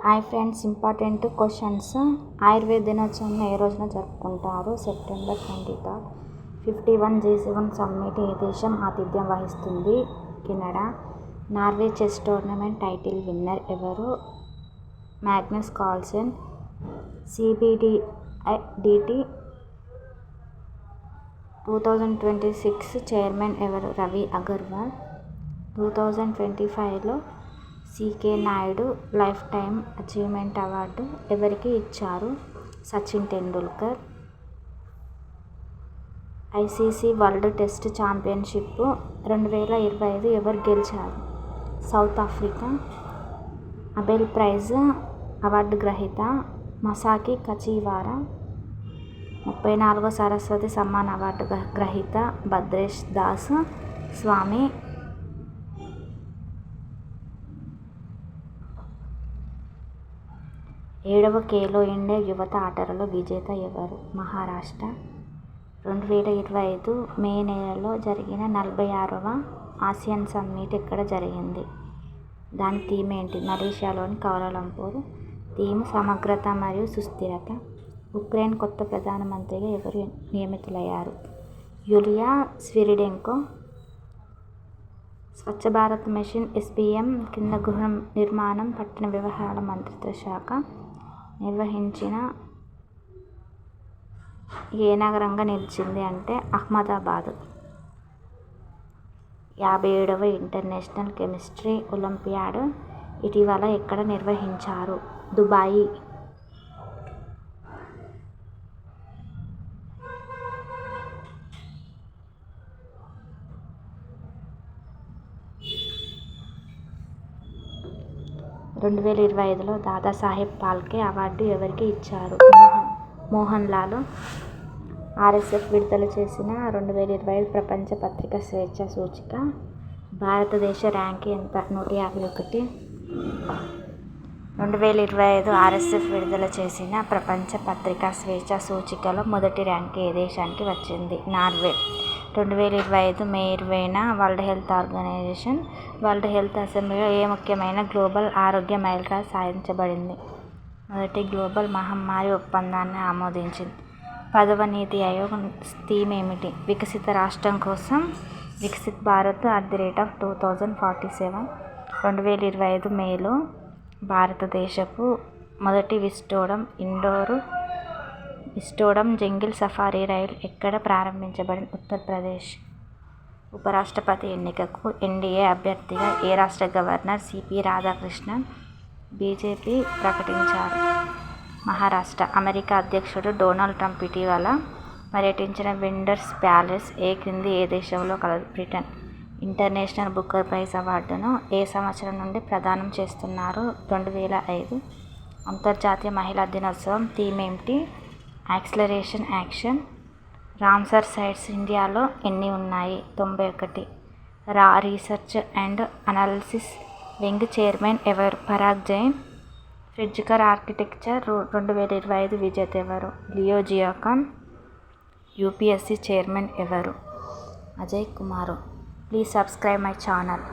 Hi friends, important questions. Ayurveda దినోత్సవం ఏ రోజున జరుపుకుంటారు? సెప్టెంబర్ 23. 51 G7 సమ్మిట్ ఏ దేశం ఆతిథ్యం వహిస్తుంది? Canada. Norway chess tournament title winner ఎవరు? Magnus Carlsen. సిబిడిటి 2026 చైర్మన్ ఎవరు? రవి అగర్వాల్. 2025లో CK Naidu lifetime achievement award ఎవరికి ఇచ్చారు? Sachin Tendulkar. ICC World Test Championship 2025 ఎవరు గెలిచారు? South Africa. Nobel Prize award గ్రహీత మసాకి కచివారా. 34వ సరస్వతి సమ్మాన్ అవార్డు గ్రహీత భద్రేష్ దాస్ స్వామి. 7వ ఖేలో ఇండియా యువత ఆటలలో విజేత ఎవరు? మహారాష్ట్ర. 2025 మే నెలలో జరిగిన 46వ ఆసియాన్ సమ్మిట్ ఎక్కడ జరిగింది? దాని థీమ్ ఏంటి? మలేషియాలోని కౌలాలంపూర్. థీమ్ సమగ్రత మరియు సుస్థిరత. ఉక్రెయిన్ కొత్త ప్రధానమంత్రిగా ఎవరు నియమితులయ్యారు? Yulia స్విరిడెంకో. Swachh Bharat machine SBM కింద గృహ నిర్మాణం, పట్టణ వ్యవహారాల మంత్రిత్వ శాఖ నిర్వహించిన ఏ నగరంగా నిలిచింది అంటే అహ్మదాబాద్. 57వ ఇంటర్నేషనల్ కెమిస్ట్రీ ఒలింపియాడ్ ఇటీవల ఎక్కడ నిర్వహించారు? దుబాయి. రెండు 2025లో దాదాసాహెబ్ ఫాల్కే అవార్డు ఎవరికి ఇచ్చారు? మోహన్ లాల్. ఆర్ఎస్ఎఫ్ విడుదల చేసిన 2025 ప్రపంచ పత్రికా స్వేచ్ఛ సూచిక. భారతదేశ ర్యాంక్ ఎంత? 151. 2025 ఆర్ఎస్ఎఫ్ విడుదల చేసిన ప్రపంచ పత్రికా స్వేచ్ఛ సూచికలో మొదటి ర్యాంక్ ఏ దేశానికి వచ్చింది? నార్వే. 2025 మే 20న World Health Organization World Health అసెంబ్లీలో ఏ ముఖ్యమైన గ్లోబల్ ఆరోగ్య మైలురాయి సాధించబడింది? మొదటి గ్లోబల్ మహమ్మారి ఒప్పందాన్ని ఆమోదించింది. 10వ నీతి ఆయోగ్ థీమ్ ఏమిటి? వికసిత రాష్ట్రం కోసం వికసిత్ భారత్ @2047. 2025 మేలో భారతదేశపు మొదటి విస్టోడమ్ జంగిల్ సఫారీ రైలు ఎక్కడ ప్రారంభించబడింది? ఉత్తరప్రదేశ్. ఉపరాష్ట్రపతి ఎన్నికకు ఎన్డీఏ అభ్యర్థిగా ఏ రాష్ట్ర గవర్నర్ సిపి రాధాకృష్ణన్ బీజేపీ ప్రకటించారు? మహారాష్ట్ర. అమెరికా అధ్యక్షుడు డొనాల్డ్ ట్రంప్ ఇటీవల పర్యటించిన విండర్స్ ప్యాలెస్ ఏ క్రింది ఏ దేశంలో కలదు? బ్రిటన్. ఇంటర్నేషనల్ బుకర్ ప్రైజ్ అవార్డును ఏ సంవత్సరం నుండి ప్రదానం చేస్తున్నారు? 2005. అంతర్జాతీయ మహిళా దినోత్సవం థీమ్ ఏమిటి? Acceleration action. రామ్సర్ సైట్స్ ఇండియాలో ఎన్ని ఉన్నాయి? 91. రా research and analysis wing chairman ఎవరు? పరాగ్ జైన్. ప్రిట్జ్కర్ ఆర్కిటెక్చర్ 2025 విజేత ఎవరు? లియో జియాకాన్. యూపీఎస్సీ చైర్మన్ ఎవరు? Ajay Kumar. Please subscribe my channel.